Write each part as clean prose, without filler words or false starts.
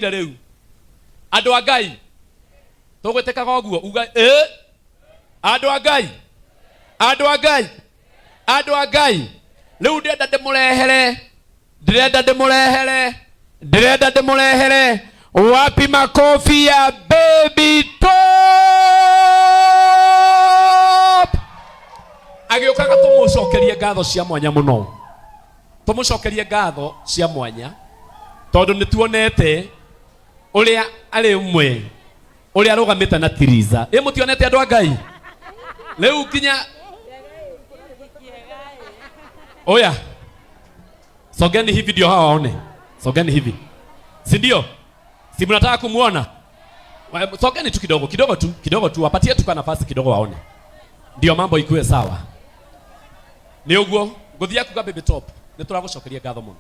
Rĩu andũ a Ngai tũgwĩtĩkaga ũguo uga andũ a Ngai rĩu ndĩrenda ndĩmũrehere wapi makofi ya baby top agĩũkaga tũmũcokerie ngatho cia mwanya mũno tũmũcokerie ngatho cia mwanya tondũ nĩtuonete ũrĩa arĩ ũmwe ũrĩa arũgamĩte na Triza mũtionete andũ a Ngai rĩu kinya oya sogeni hivi ndio hawa waone sogeni hivi si ndio si mnataka kumuona sogeni tu kidogo tu wapatie tu nafasi kidogo waone ndio mambo ikuwe sawa ni uguo nguthia kuga baby top ni turagucokeria ngatho muno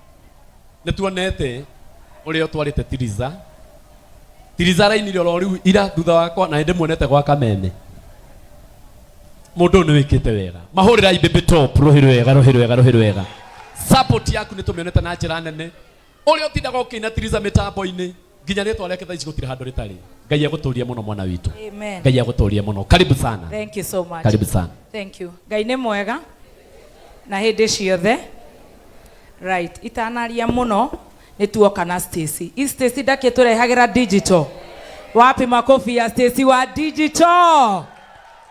ni tuonete uria twarite Triza raini rĩo riu ira thutha wakwa na ndĩmuonete gwa kameme mũndũ nĩ wĩkĩte wega mahũrĩrai baby top rũhĩ wega support yaku nĩ tũmĩonete na njĩra nene ũrĩa ũtindaga ũkĩina Triza mĩtambo-inĩ nginya nĩ twareke thaa ici gũtirĩ handũ rĩtarĩ Ngai agũtũũrie mũno mwana witũ amen Ngai agũtũũrie mũno karibu sana thank you so much karibu sana thank you Ngai nĩ mwega na hĩndĩ ciothe right itanaria mũno nĩ tuoka na Stacy Stacy ndakĩtũrehagĩra digital wapi makofi ya Stacy wa digital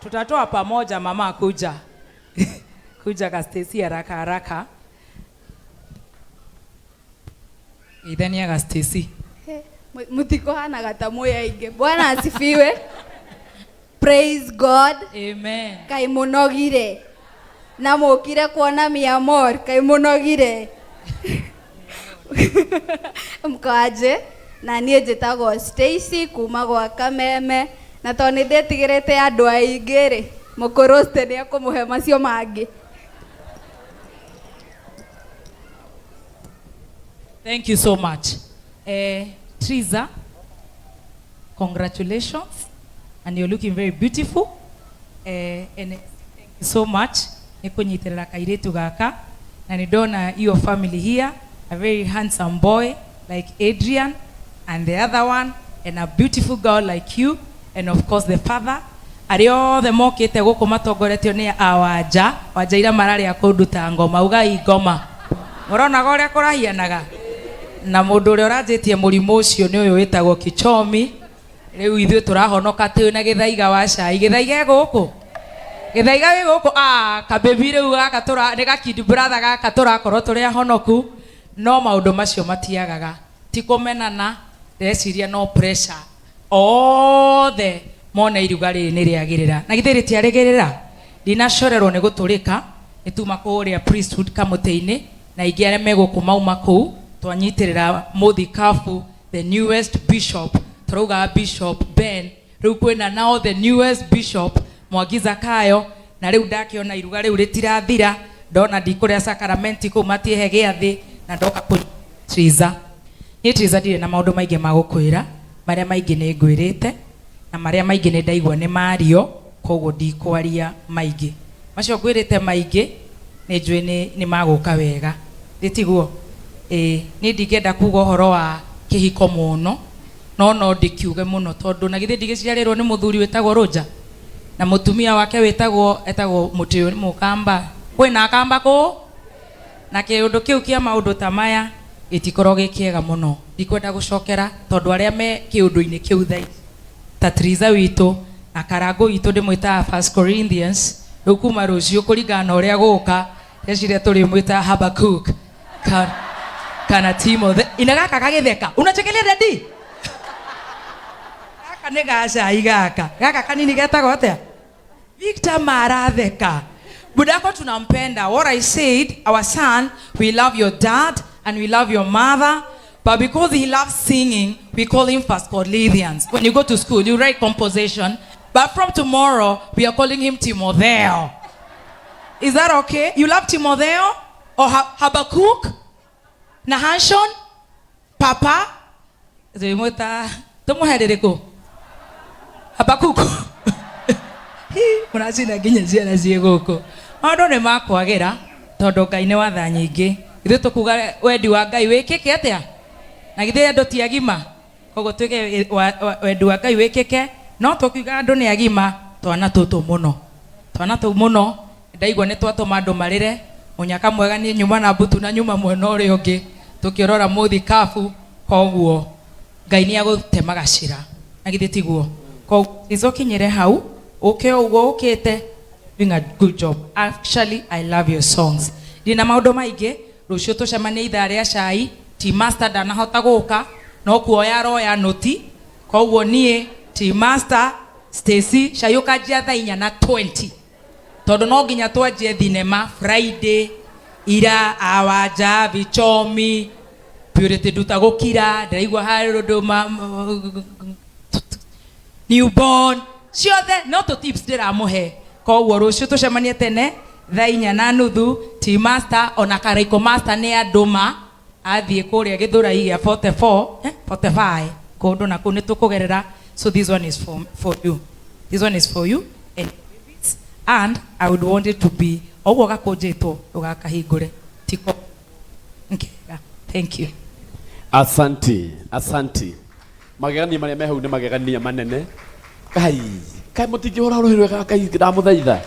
tutatoa pamoja mama kuja ka Stacy haraka idhania ga Stacy mutiko hana gata moya inge Bwana asifiwe praise God amen kai munogire na mukire kuona mi amor kai munogire mkaje na niĩ njĩtagwo Stacy kuma gwa kameme na to nĩ ndĩtigĩrĩte andũ aingĩ rĩ mũkũroste nĩ akũmũhe macio mangĩ. Thank you so much Triza, congratulations and you're looking very beautiful and thank you so much nĩkũnyitĩrĩra kairĩtu gaka na nĩndona your family here a very handsome boy like Adrian and the other one and a beautiful girl like you and of course the father arĩa othe mokĩte gũkũ matongoretio nĩ awanja iria mararĩa kũnduta ngoma ugai ngoma mũronaga ũrĩa kũrahianaga na mũndũ ũrĩa ũranjĩtie mũrimũ ũcio nĩ ũyũ wĩtagwo kichomi rĩu ithuĩ tũrahonoka tĩ na gĩthaiga wa cai gĩthaiga gũkũ gĩthaiga wĩ gũkũ kabebi rĩu gaka nĩ gakid brother gaka tũrakorwo tũrĩ ahonoku no maũndũ macio matiagaga ti kũmenana ndĩreciria no pressure othe mona iruga rĩrĩ nĩ rĩagĩrĩra na githĩ rĩtiarĩgĩrĩra ndinacorerwo nĩ gũtũrĩka nĩ tuma kũrĩa priesthood kamũtĩ-inĩ na ingĩ arĩa megũkũ mauma kũu twanyitĩrĩra mũthikabu the newest bishop tũrauga Bishop Ben rĩu kwĩna nao the newest bishop Mwangi Zakayo na rĩu ndakĩona iruga rĩu rĩtirathira ndona ndikũrĩa sakramenti kũu matiehe gĩathĩ na ndoka kũ Triza niĩ Triza ndirĩ na maũndũ maingĩ ma gũkwĩra marĩa maingĩ nĩ ngwĩrĩte na marĩa maingĩ nĩ ndaigua nĩ mario koguo ndikwaria maingĩ macio ngwĩrĩte maingĩ nĩ njũĩ nĩ magũka wega ndĩtiguo niĩ ndingĩenda kuga ũhoro wa kĩhiko mũno no ndĩkiuge mũno tondũ na githĩ ndigĩciarĩrwo nĩ mũthuri wĩtagwo Roja na mũtumia wake wĩtagwo mũtĩ mũkamba kwĩna akamba kũ na kĩũndũ kĩu kĩa maũndũ ta maya gĩtikorwo gĩkĩega mũno ndikwenda gũcokera tondũ arĩa me kĩũndũ-inĩ kĩu thaa ta Triza witũ na Karangu witũ ndĩmwĩtaga 1 Corinthians rĩu kuma rũciũ kũringana na ũrĩa gũka reciria tũrĩmwĩta Habakkuk kana Timothy ina gaka gagĩtheka unachekelea dadi gaka nĩ gacai gaka kanini getagwo atĩa Victor maratheka budako tunampenda what I said our son we love your dad and we love your mother but because he loves singing we call him 1 Corinthians when you go to school you write composition but from tomorrow we are calling him Timotheo is that okay you love Timotheo or Habakkuk na Hanshon papa zemota tumuherereko Habakkuk muracina nginya ciana ciĩ gũkũ maũndũ nĩ makwagĩra tondũ Ngai nĩ wa tha nyingĩ ithuĩ tũkuga wendi wa Ngai wĩkĩke atĩa na githĩ andũ ti agima kogo tweke wendu wa Ngai wikike no tukiuga andu ni agima twana tutu muno ndaigua ni twatuma andu marire munyaka mwega ni nyuma na mbutu na nyuma mwena uri ungi tukiorora muthi kafu koguo Ngai ni agutemaga cira na githi tiguo koguo izokinyire hau uke uguo ukite doing a good job. Actually, I love your songs. Dina maundu maingi rucio tucemanie ithaa ria cai ti master ndanahota guka no kuoya roya noti koguo nie ti master Stacy Shayuka jia thaa 4:20 tondu no nginya twanjie thinema Friday ira awaja vichomi purity duta gukira ndaigua hari rundu newborn ciothe no tu tips ndiramuhe koguo rucio tucemanie tene thaa 4:30 ti master ona karaiko master ni anduma athie kuria githurai gia 45 kundu na kuni tukugerera. So this one is for you. This one is for you and I would want it to be ogo gakonjitwo ugakahingure tiko. Okay, yeah. Thank you. Asante magegania maria mehau ni magegania manene kai mutingi hora ruhirwe kai ndamuthaitha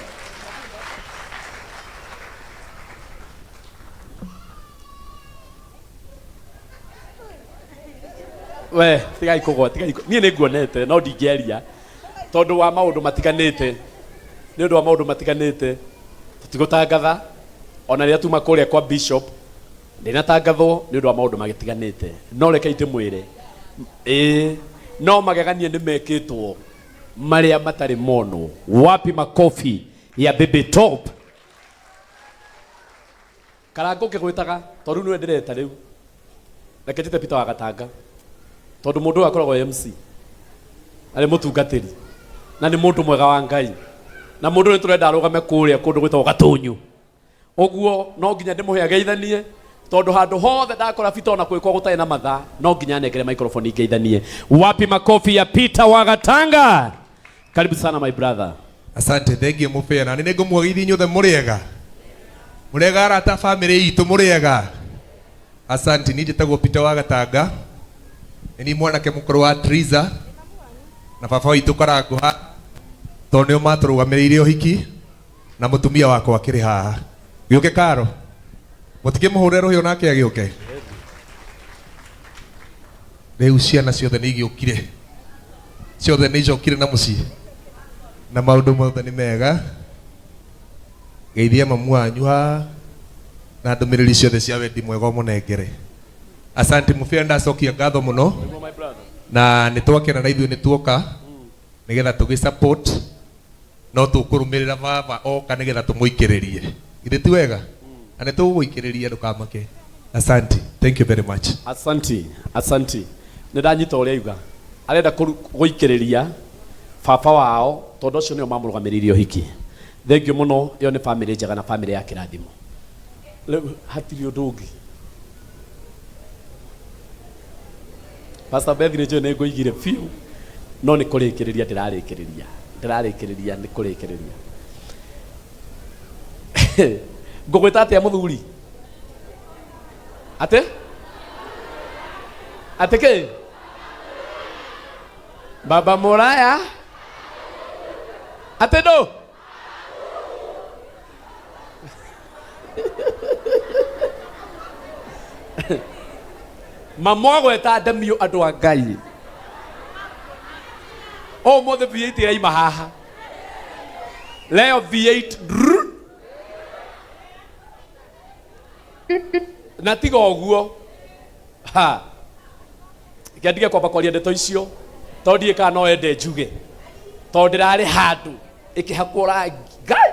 we tigai kugwa nie ni nguonete no ndingĩaria tondu wa maundu matiganite ni undu wa maundu matiganite tutigutangatha ona ria tuma kuria kwa bishop ndinatangathwo ni undu wa maundu magitiganite no reke itimwire no magegania ni mekitwo maria matari mono. Wapi makofi ya baby top Karangu kigwitaga tondu niwe ndireta riu reke tite Peter wa Gatanga tondu mundu akoragwo MC ari mutungatiri na ni mundu mwega wa Ngai na mundu ni turenda arugame kuria kundu gwitwo Gatunyu oguo no nginya ndimuhe ageithanie tondu handu hothe ndakora Peter ona kwikwo gutari na matha no nginya negere microphone igeithanie. Wapi makofi ya Peter wa Gatanga? Karibu sana my brother. Asante, thank you mupena. Ni nego mwagithi nyothe muriega arata family itu muriega. Asante, ni njitagwo Peter wa Gatanga. Ni mwanake mukuru wa Triza na baba witu Karangu tondu nio maturugamiriire uhiki na mutumia wakwa akiri haha. Giuke karo mutikimuhure ruhio nake agiuke. Riu ciana ciothe ni igiukire ciothe ni icokire na mucii na maundu mothe ni mega. Geithia mamu wanyu ha na ndumiriri ciothe cia wendi mwega umunengere. Asante mufia ndacokia ngatho muno na nitwakena na ithuĩ nituoka nigetha tugi support no tukurumirira baba oka nigetha tumuikiririe ithe ti wega na nitugũikiriria ndukamake. Asante, thank you very much. Asante nindanyita uria yuga arenda guikiriria baba wao tondu ucio nio mamurũgamĩrĩire ũhiki. Thank you muno, iyo ni family njega na family ya kirathimo. Riu hatiri undu ungi Pastor Beth ni njũĩ nĩ ngũigire biũ no nĩ kũrĩkĩrĩria ndĩrarĩkĩrĩria nĩ kũrĩkĩrĩria. Ngũgwĩta atĩa mũthuri? Ate kĩ? Baba Muraya? Ate ndo? Mama gweta ndamio andu a Ngai o mothe V8 iraima haha leo V8 na tiga uguo ha ngendige kwamba kwaria ndeto icio tondu ndie kana no ende njuge tondu ndirari handu ikihakwo rangi Ngai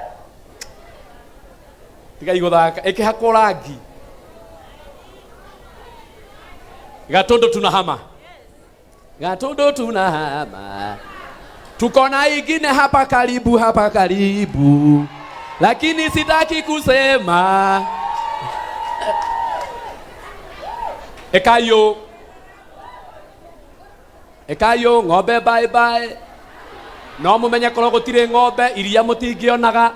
tiga iguthaka ikihakwo rangi Gatundu tunahama. Gatundu tunahama. Tuko na ingine hapa karibu. Lakini sitaki kusema. Ekayo ng'ombe bye bye. No mumenye korwo gutire ng'ombe iria mutingionaga.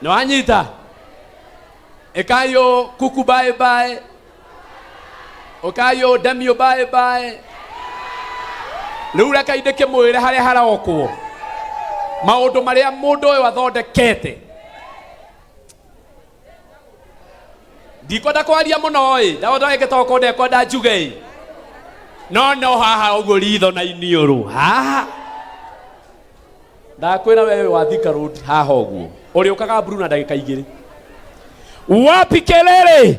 No anyita. Ekayo kuku bye bye. Okayo damio bye bye. Riu reka indike mwire haria haraokwo maundu maria mundu uyu athondekete. Ndikwenda kwaria muno ĩ ndawona gĩtoko ndekwenda njuge no haha ũguo ritho na iniũrũ haha ndakwĩra wewe wa Thika Road haha ũguo ũrĩũkaga mburu na ndagĩka 2 wapi kelele